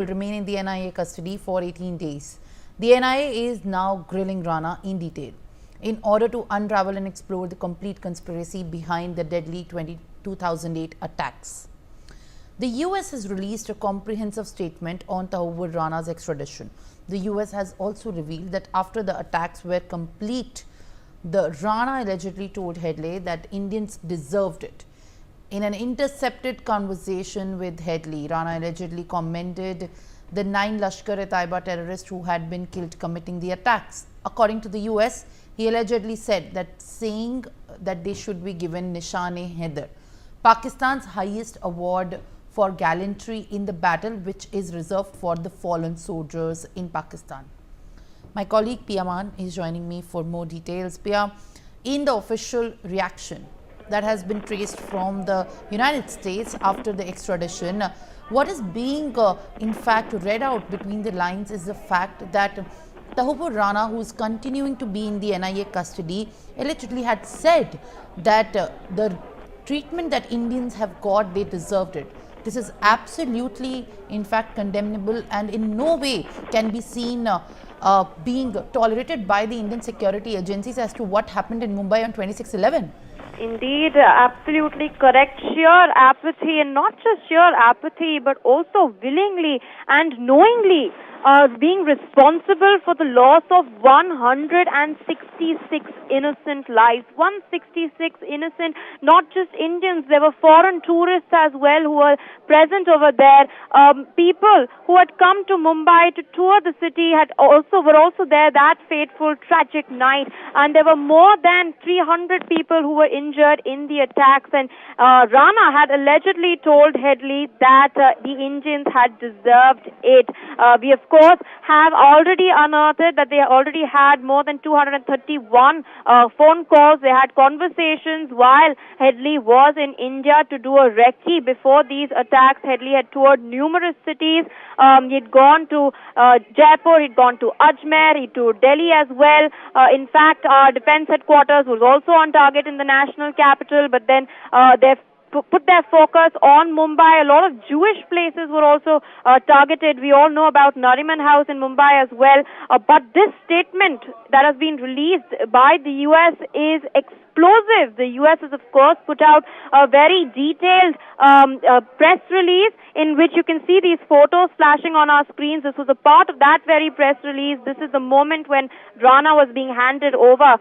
will remain in the NIA custody for 18 days. The NIA is now grilling Rana in detail in order to unravel and explore the complete conspiracy behind the deadly 2008 attacks. The US has released a comprehensive statement on Tahawwur Rana's extradition. The US has also revealed that after the attacks were complete, the Rana allegedly told Headley that Indians deserved it. In an intercepted conversation with Headley, Rana allegedly commended the 9 Lashkar-e-Taiba terrorists who had been killed committing the attacks. According to the US, he allegedly said that saying that they should be given Nishan-e-Haider, Pakistan's highest award for gallantry in the battle, which is reserved for the fallen soldiers in Pakistan. My colleague Pia Man is joining me for more details. Pia, in the official reaction that has been traced from the United States after the extradition, what is being in fact read out between the lines is the fact that Tahawwur Rana, who is continuing to be in the NIA custody, allegedly had said that the treatment that Indians have got, they deserved it. This is absolutely, in fact, condemnable and in no way can be seen being tolerated by the Indian security agencies as to what happened in Mumbai on 26/11. Indeed, absolutely correct. Sheer apathy, and not just sheer apathy, but also willingly and knowingly being responsible for the loss of 166 innocent lives. 166 innocent, not just Indians. There were foreign tourists as well who were present over there. People who had come to Mumbai to tour the city were also there that fateful, tragic night. And there were more than 300 people who were injured in the attacks. And Rana had allegedly told Headley that the Indians had deserved it. We, of course, have already unearthed that they already had more than 231 phone calls. They had conversations while Headley was in India to do a recce before these attacks. Headley had toured numerous cities. He'd gone to Jaipur, he'd gone to Ajmer, he toured Delhi as well. In fact, our defense headquarters was also on target in the national capital, but then they've put their focus on Mumbai. A lot of Jewish places were also targeted. We all know about Nariman House in Mumbai as well. But this statement that has been released by the US is explosive. The US has, of course, put out a very detailed press release in which you can see these photos flashing on our screens. This was a part of that very press release. This is the moment when Rana was being handed over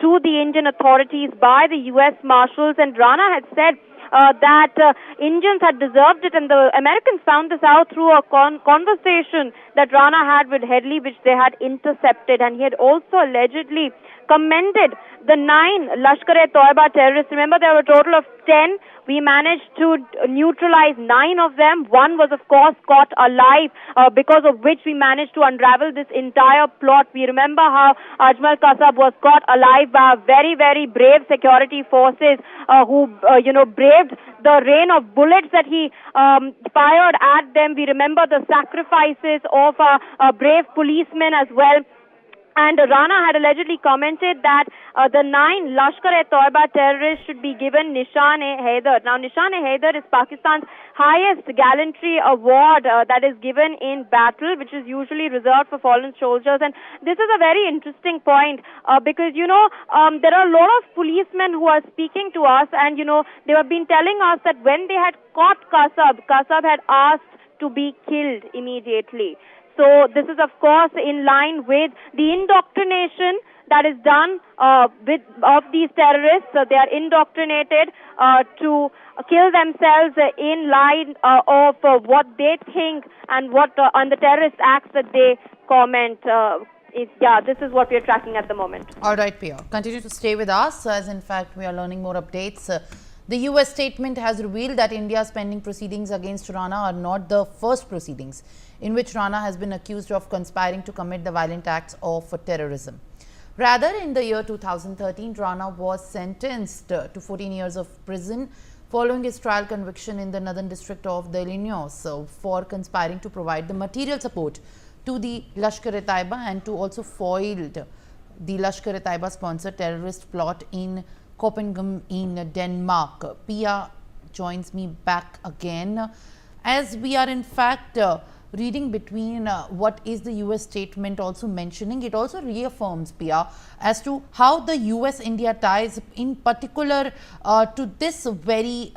to the Indian authorities by the US Marshals, and Rana had said that Indians had deserved it, and the Americans found this out through a conversation that Rana had with Headley, which they had intercepted. And he had also allegedly commended the 9 Lashkar-e-Taiba terrorists. Remember, there were a total of 10. We managed to neutralize 9 of them. One was, of course, caught alive, because of which we managed to unravel this entire plot. We remember how Ajmal Kasab was caught alive by very, very brave security forces who, braved the rain of bullets that he fired at them. We remember the sacrifices of brave policemen as well. And Rana had allegedly commented that the 9 Lashkar-e-Taiba terrorists should be given Nishan-e-Haider. Now, Nishan-e-Haider is Pakistan's highest gallantry award that is given in battle, which is usually reserved for fallen soldiers. And this is a very interesting point because, there are a lot of policemen who are speaking to us, and, they have been telling us that when they had caught Kasab had asked to be killed immediately. So this is, of course, in line with the indoctrination that is done of these terrorists. They are indoctrinated to kill themselves in line of what they think and what on the terrorist acts that they comment. This is what we are tracking at the moment. All right, Pia. Continue to stay with us, as in fact we are learning more updates. The US statement has revealed that India's pending proceedings against Rana are not the first proceedings in which Rana has been accused of conspiring to commit the violent acts of terrorism. Rather, in the year 2013, Rana was sentenced to 14 years of prison following his trial conviction in the Northern District of the Illinois for conspiring to provide the material support to the Lashkar-e-Taiba and to also foil the Lashkar-e-Taiba sponsored terrorist plot in Copenhagen in Denmark. Pia joins me back again as we are in fact reading between what is the US statement also mentioning, it also reaffirms, Pia, as to how the US-India ties in particular to this very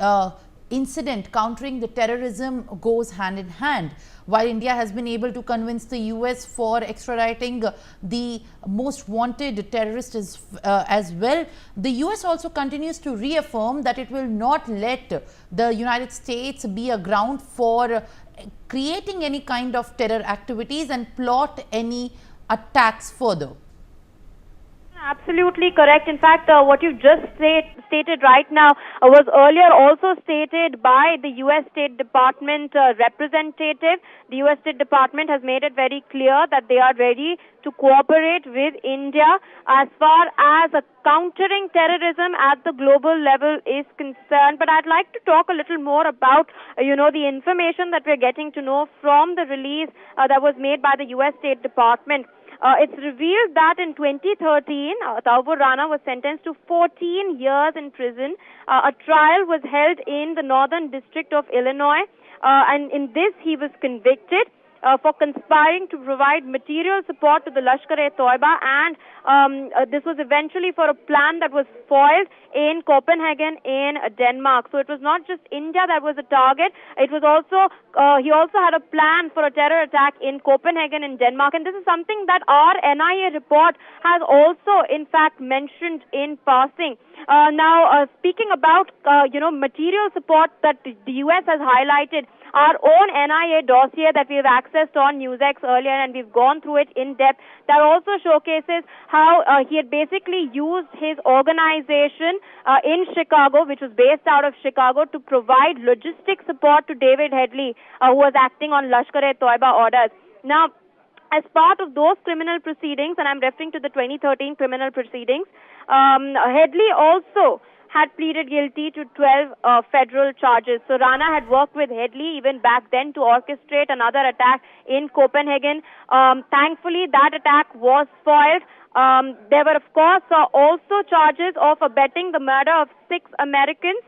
incident countering the terrorism goes hand in hand. While India has been able to convince the US for extraditing the most wanted terrorist as well, the US also continues to reaffirm that it will not let the United States be a ground for creating any kind of terror activities and plot any attacks further. Absolutely correct. In fact, what you just stated right now was earlier also stated by the U.S. State Department representative. The U.S. State Department has made it very clear that they are ready to cooperate with India as far as countering terrorism at the global level is concerned. But I'd like to talk a little more about, the information that we're getting to know from the release that was made by the U.S. State Department. It's revealed that in 2013, Tahawwur Rana was sentenced to 14 years in prison. A trial was held in the Northern District of Illinois, and in this he was convicted for conspiring to provide material support to the Lashkar-e-Taiba, and this was eventually for a plan that was foiled in Copenhagen in Denmark. So it was not just India that was a target. It was also, he also had a plan for a terror attack in Copenhagen in Denmark, and this is something that our NIA report has also in fact mentioned in passing. Now, speaking about, material support that the US has highlighted, our own NIA dossier that we have accessed on Newsx earlier, and we've gone through it in depth, that also showcases how he had basically used his organization in Chicago, which was based out of Chicago, to provide logistic support to David Headley, who was acting on Lashkar-e-Taiba orders. Now, as part of those criminal proceedings, and I'm referring to the 2013 criminal proceedings, Headley also had pleaded guilty to 12 federal charges. So Rana had worked with Headley even back then to orchestrate another attack in Copenhagen. Thankfully, that attack was foiled. There were, of course, also charges of abetting the murder of 6 Americans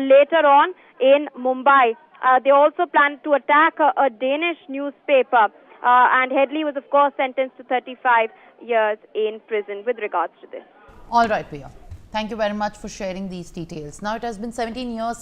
later on in Mumbai. They also planned to attack a Danish newspaper. And Headley was, of course, sentenced to 35 years in prison with regards to this. All right, Priya. Thank you very much for sharing these details. Now, it has been 17 years